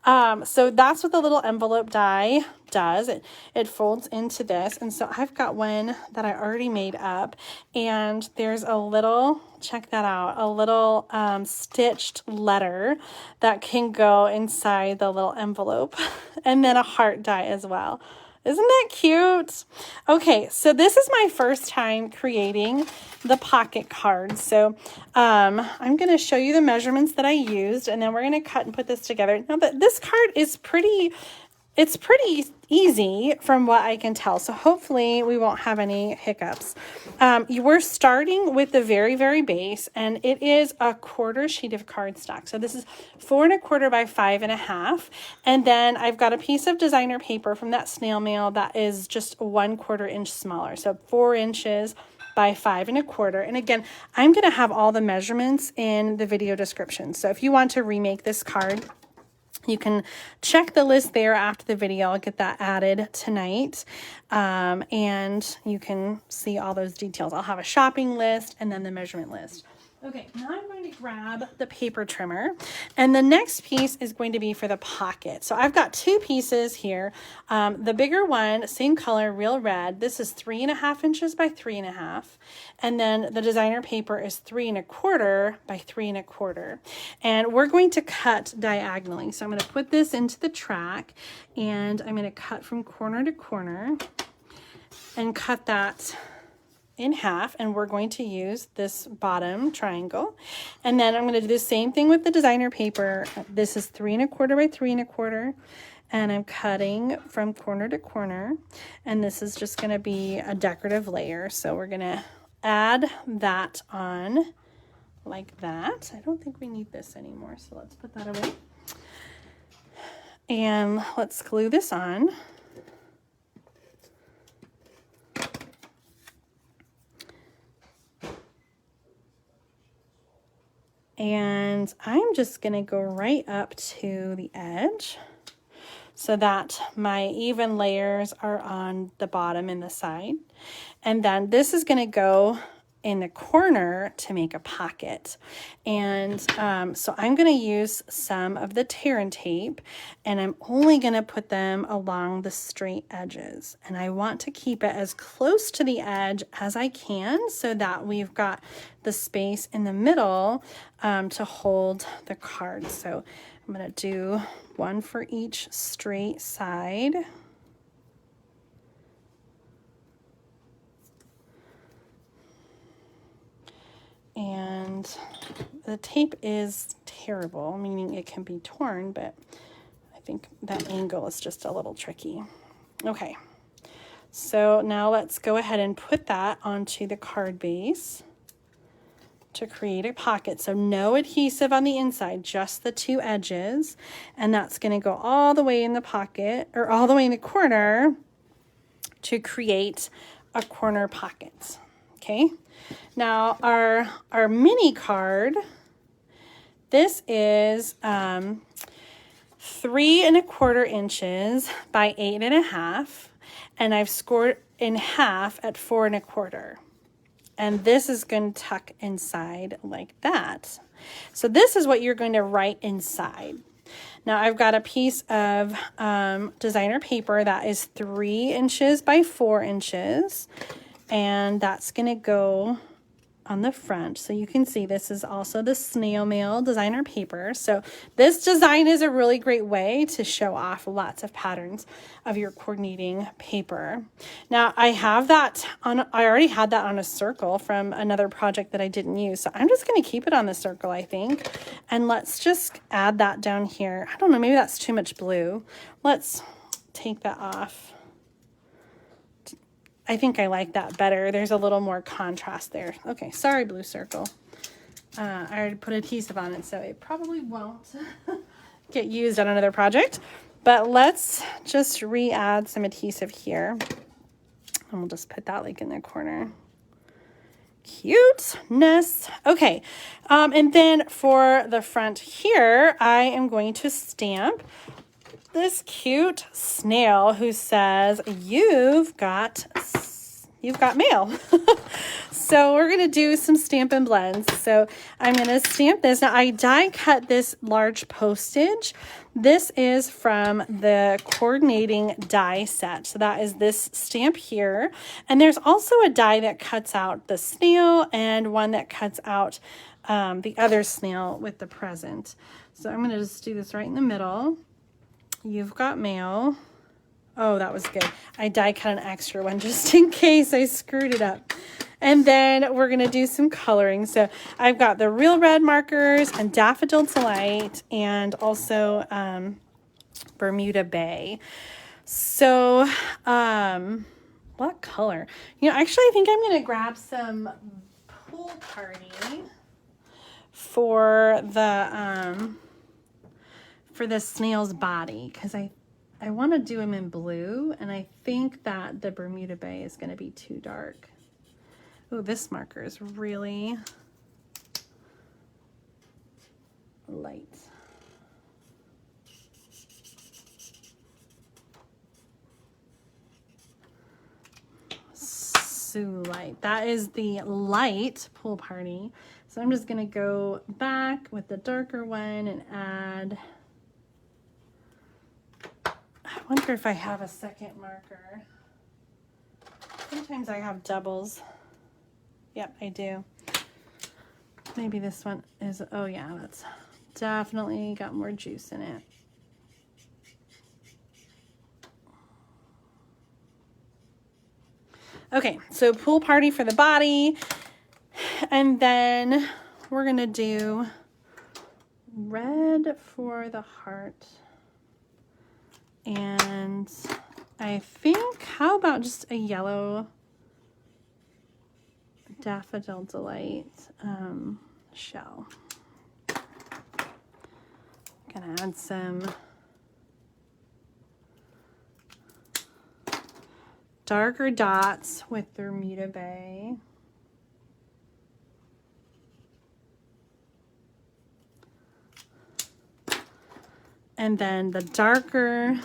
So that's what the little envelope die does. It folds into this. And so I've got one that I already made up, and there's a little, check that out, a little stitched letter that can go inside the little envelope, and then a heart die as well. Isn't that cute? Okay, so this is my first time creating the pocket card. So I'm going to show you the measurements that I used, and then we're going to cut and put this together. Now, this card is pretty easy from what I can tell. So hopefully we won't have any hiccups. We're starting with the very, very base, and it is a quarter sheet of cardstock. So this is 4 1/4 by 5 1/2. And then I've got a piece of designer paper from that snail mail that is just 1/4 inch smaller. So 4 inches by 5 1/4. And again, I'm going to have all the measurements in the video description. So if you want to remake this card, you can check the list there after the video. I'll get that added tonight. And you can see all those details. I'll have a shopping list and then the measurement list. Okay, now I'm going to grab the paper trimmer, and the next piece is going to be for the pocket. So I've got 2 pieces here. The bigger one, same color, Real Red. This is 3 1/2 inches by 3 1/2. And then the designer paper is 3 1/4 by 3 1/4. And we're going to cut diagonally. So I'm going to put this into the track, and I'm going to cut from corner to corner and cut that in half, and we're going to use this bottom triangle. And then I'm going to do the same thing with the designer paper. This is 3 1/4 by 3 1/4, and I'm cutting from corner to corner, and this is just going to be a decorative layer. So we're going to add that on like that. I don't think we need this anymore, so let's put that away. And let's glue this on. And I'm just going to go right up to the edge so that my even layers are on the bottom and the side. And then this is going to go in the corner to make a pocket. And so I'm going to use some of the tear and tape, and I'm only going to put them along the straight edges. And I want to keep it as close to the edge as I can so that we've got the space in the middle to hold the card. So I'm going to do one for each straight side. And the tape is terrible, meaning it can be torn, but I think that angle is just a little tricky. Okay, so now let's go ahead and put that onto the card base to create a pocket. So no adhesive on the inside, just the 2 edges. And that's going to go all the way in the pocket, or all the way in the corner, to create a corner pocket. Okay, now our mini card, this is 3 1/4 inches by 8 1/2, and I've scored in half at 4 1/4. And this is going to tuck inside like that. So this is what you're going to write inside. Now I've got a piece of designer paper that is 3 inches by 4 inches, and that's going to go on the front. So you can see this is also the snail mail designer paper. So this design is a really great way to show off lots of patterns of your coordinating paper. Now I have that on, I already had that on a circle from another project that I didn't use. So I'm just going to keep it on the circle, I think. And let's just add that down here. I don't know, maybe that's too much blue. Let's take that off. I think I like that better. There's a little more contrast there. Okay, sorry, blue circle. I already put adhesive on it, so it probably won't get used on another project. But let's just re-add some adhesive here. And we'll just put that like in the corner. Cuteness. Okay, and then for the front here, I am going to stamp this cute snail who says, you've got mail. So we're going to do some Stampin' blends. So I'm going to stamp this. Now I die cut this large postage. This is from the coordinating die set. So that is this stamp here. And there's also a die that cuts out the snail and one that cuts out the other snail with the present. So I'm going to just do this right in the middle. You've got mail. Oh, that was good. I die cut an extra one just in case I screwed it up. And then we're going to do some coloring. So I've got the Real Red markers and Daffodil Delight and also Bermuda Bay. So what color? You know, actually I think I'm going to grab some Pool Party for the snail's body, because I want to do him in blue, and I think that the Bermuda Bay is going to be too dark. Oh, this marker is really light. So light. That is the light Pool Party. So I'm just going to go back with the darker one and add... I wonder if I have a second marker. Sometimes I have doubles. Yep, I do. Maybe this one is, oh yeah, that's definitely got more juice in it. Okay, so Pool Party for the body. And then we're gonna do red for the heart. And I think, how about just a yellow Daffodil Delight shell. Gonna add some darker dots with Bermuda Bay. And then the darker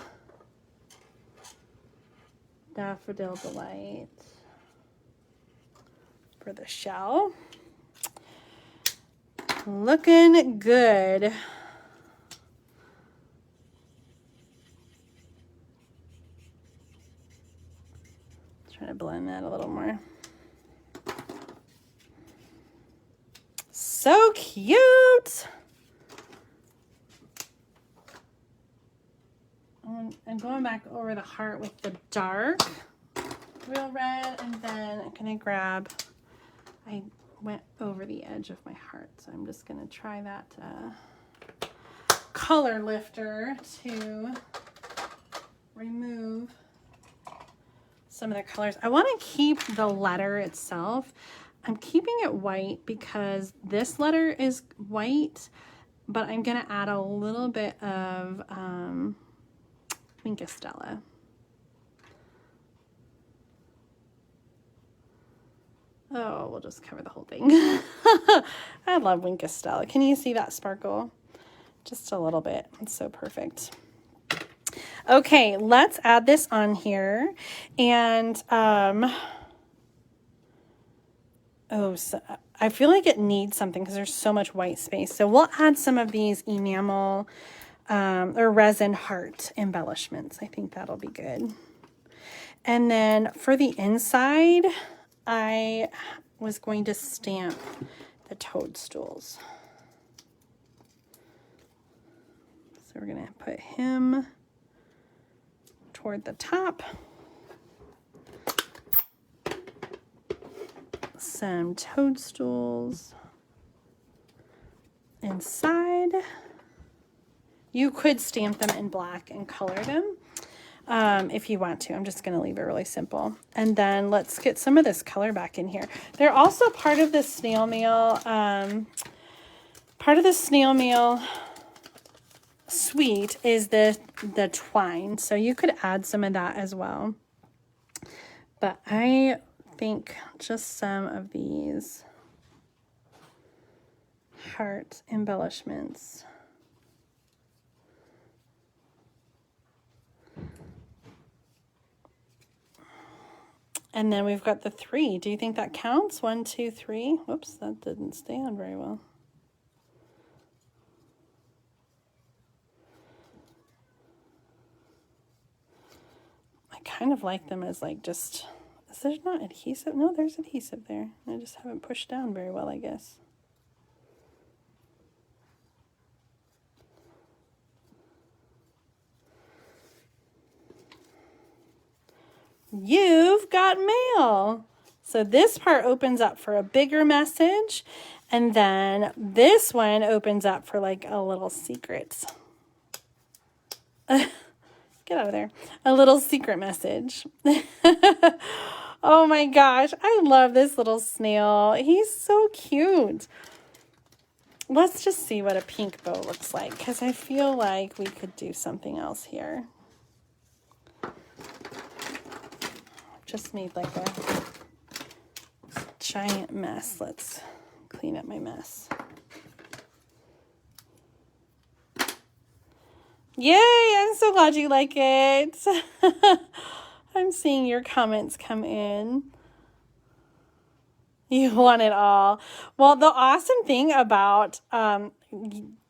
Daffodil Delight for the shell. Looking good. Try to blend that a little more. So cute. I'm going back over the heart with the dark Real Red, and then I'm gonna grab, I went over the edge of my heart, so I'm just gonna try that color lifter to remove some of the colors. I want to keep the letter itself. I'm keeping it white because this letter is white, but I'm gonna add a little bit of I think a Stella. Oh, we'll just cover the whole thing. I love Wink of Stella. Can you see that sparkle? Just a little bit. It's so perfect. Okay, let's add this on here. And, so I feel like it needs something because there's so much white space. So we'll add some of these enamel or resin heart embellishments. I think that'll be good. And then for the inside, I was going to stamp the toadstools. So we're going to put him toward the top. Some toadstools inside. You could stamp them in black and color them if you want to. I'm just going to leave it really simple. And then let's get some of this color back in here. They're also part of the snail mail. Part of the snail mail suite is the twine. So you could add some of that as well. But I think just some of these heart embellishments. And then we've got the 3. Do you think that counts? 1, 2, 3. Whoops, that didn't stay on very well. I kind of like them as like just, is there not adhesive? No, there's adhesive there. I just haven't pushed down very well, I guess. You've got mail. So this part opens up for a bigger message, and then this one opens up for like a little secret. Get out of there. A little secret message. Oh my gosh, I love this little snail. He's so cute. Let's just see what a pink bow looks like, because I feel like we could do something else here. Just made like a giant mess. Let's clean up my mess. Yay, I'm so glad you like it. I'm seeing your comments come in. You want it all. Well, the awesome thing about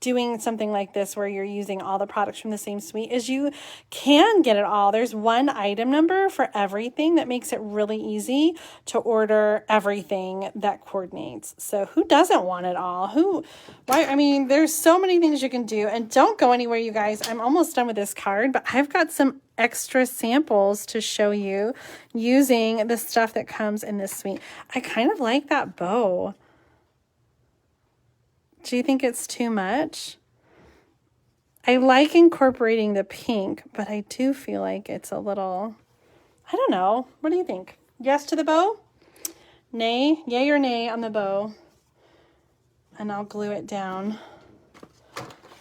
doing something like this where you're using all the products from the same suite is you can get it all. There's one item number for everything that makes it really easy to order everything that coordinates. So who doesn't want it all? Why? I mean, there's so many things you can do, and don't go anywhere, you guys. I'm almost done with this card, but I've got some extra samples to show you using the stuff that comes in this suite. I kind of like that bow. Do you think it's too much? I like incorporating the pink, but I do feel like it's a little, I don't know. What do you think? Yes to the bow? Nay? Yay or nay on the bow? And I'll glue it down.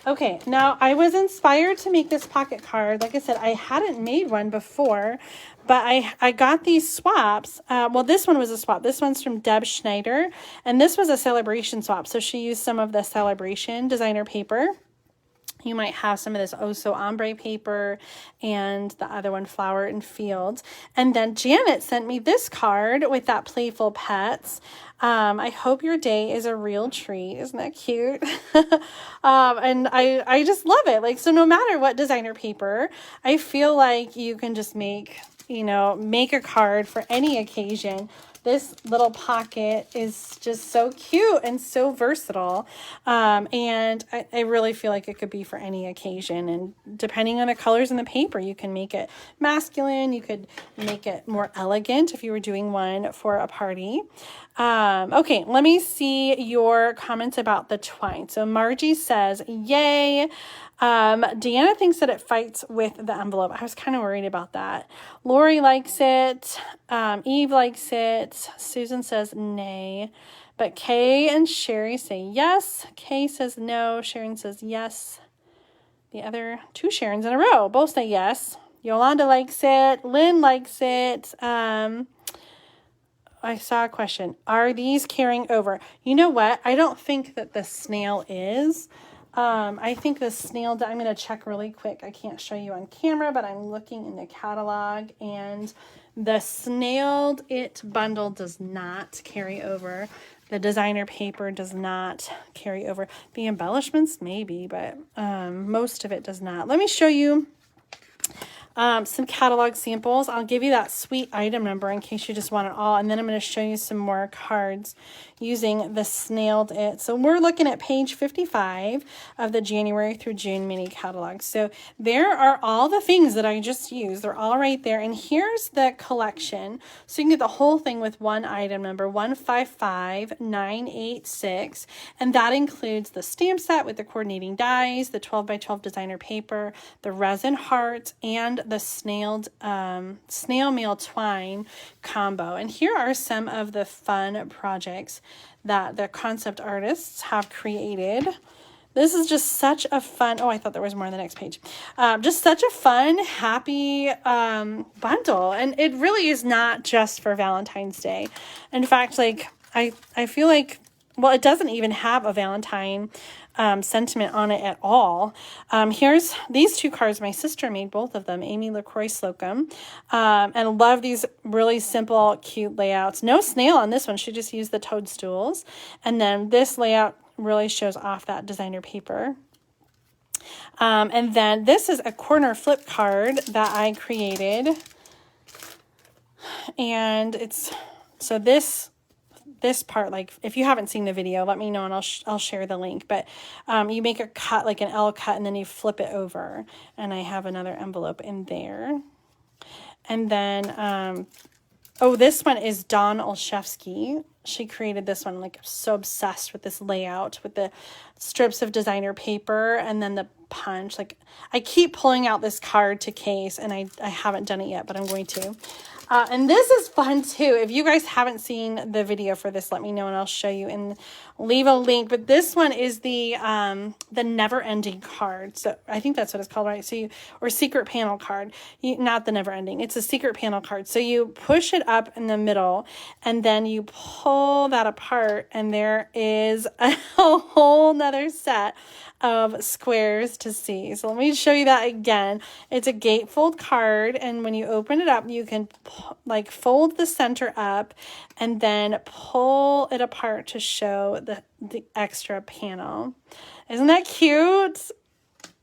Okay, now I was inspired to make this pocket card. Like I said, I hadn't made one before, but I got these swaps. Well, this one was a swap. This one's from Deb Schneider, and this was a celebration swap. So she used some of the celebration designer paper. You might have some of this Oh So Ombre paper and the other one, Flower and Fields. And then Janet sent me this card with that Playful Pets. I hope your day is a real treat. Isn't that cute? And I just love it. Like, so no matter what designer paper, I feel like you can just make a card for any occasion. This little pocket is just so cute and so versatile. And I really feel like it could be for any occasion. And depending on the colors in the paper, you can make it masculine. You could make it more elegant if you were doing one for a party. Okay, let me see your comments about the twine. So Margie says, yay. Deanna thinks that it fights with the envelope. I was kind of worried about that. Lori likes it. Eve likes it. Susan says nay. But Kay and Sherry say yes. Kay says no. Sharon says yes. The other two Sharons in a row both say yes. Yolanda likes it. Lynn likes it. I saw a question. Are these carrying over? You know what? I don't think that the snail is. I think the snail, I'm going to check really quick. I can't show you on camera, but I'm looking in the catalog, and the Snailed It bundle does not carry over. The designer paper does not carry over. The embellishments maybe, but most of it does not. Let me show you some catalog samples. I'll give you that sweet item number in case you just want it all. And then I'm going to show you some more cards using the Snailed It. So we're looking at page 55 of the January through June mini catalog. So there are all the things that I just used. They're all right there. And here's the collection. So you can get the whole thing with one item number, 155986. And that includes the stamp set with the coordinating dies, the 12 by 12 designer paper, the resin heart, and the snail mail twine combo. And here are some of the fun projects that the concept artists have created. This is just such a fun, I thought there was more on the next page. Just such a fun, happy bundle. And it really is not just for Valentine's Day. In fact, like, I feel like, well, it doesn't even have a Valentine sentiment on it at all. Here's these two cards. My sister made both of them, Amy LaCroix Slocum. And I love these really simple, cute layouts. No snail on this one. She just used the toadstools. And then this layout really shows off that designer paper. And then this is a corner flip card that I created. And it's, so this part, like, if you haven't seen the video, let me know and I'll share the link. But you make a cut, like an L cut, and then you flip it over. And I have another envelope in there. And then, this one is Dawn Olszewski. She created this one. Like, I'm so obsessed with this layout with the strips of designer paper and then the punch. Like, I keep pulling out this card to case, and I haven't done it yet, but I'm going to. And this is fun too. If you guys haven't seen the video for this, let me know and I'll show you and leave a link. But this one is the never ending card. So I think that's what it's called, right? So or secret panel card. Not the never ending. It's a secret panel card. So you push it up in the middle and then you pull that apart, and there is a whole nother set of squares to see. So let me show you that again. It's a gatefold card, and when you open it up, you can like fold the center up and then pull it apart to show the extra panel. Isn't that cute?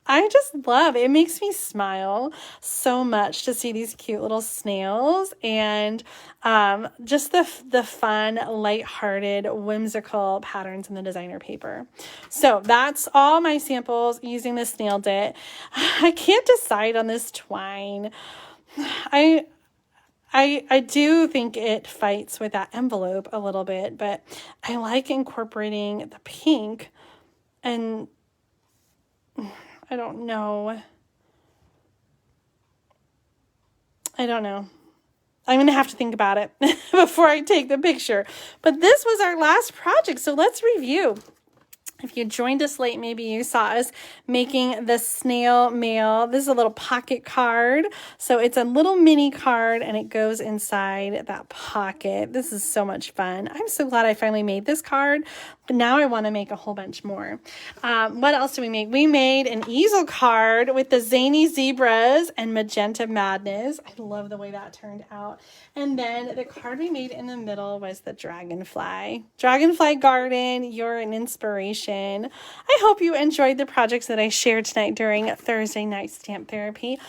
I just love it. It makes me smile so much to see these cute little snails and just the fun, lighthearted, whimsical patterns in the designer paper. So that's all my samples using the Snailed It. I can't decide on this twine. I do think it fights with that envelope a little bit, but I like incorporating the pink, and I don't know. I'm going to have to think about it before I take the picture. But this was our last project, so let's review. If you joined us late, maybe you saw us making the snail mail. This is a little pocket card. So it's a little mini card, and it goes inside that pocket. This is so much fun. I'm so glad I finally made this card. But now I want to make a whole bunch more. What else did we make? We made an easel card with the Zany zebras and magenta madness. I love the way that turned out. And then the card we made in the middle was the dragonfly. Dragonfly Garden, you're an inspiration. I hope you enjoyed the projects that I shared tonight during Thursday night stamp therapy.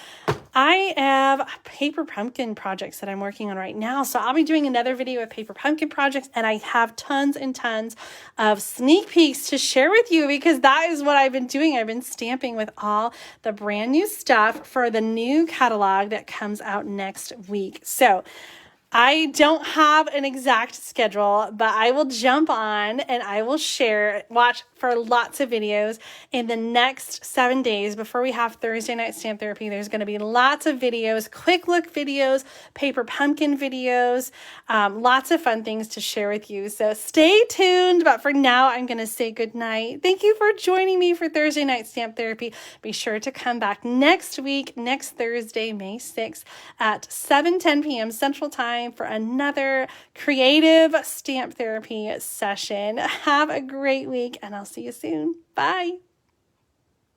I have paper pumpkin projects that I'm working on right now. So I'll be doing another video of paper pumpkin projects, and I have tons and tons of sneak peeks to share with you because that is what I've been doing. I've been stamping with all the brand new stuff for the new catalog that comes out next week. So I don't have an exact schedule, but I will jump on and I will watch for lots of videos in the next 7 days before we have Thursday night stamp therapy. There's going to be lots of videos, quick look videos, paper pumpkin videos, lots of fun things to share with you. So stay tuned. But for now, I'm going to say good night. Thank you for joining me for Thursday night stamp therapy. Be sure to come back next week, next Thursday, May 6th at 7:10 p.m. Central Time. time for another creative stamp therapy session. Have a great week, and I'll see you soon. Bye.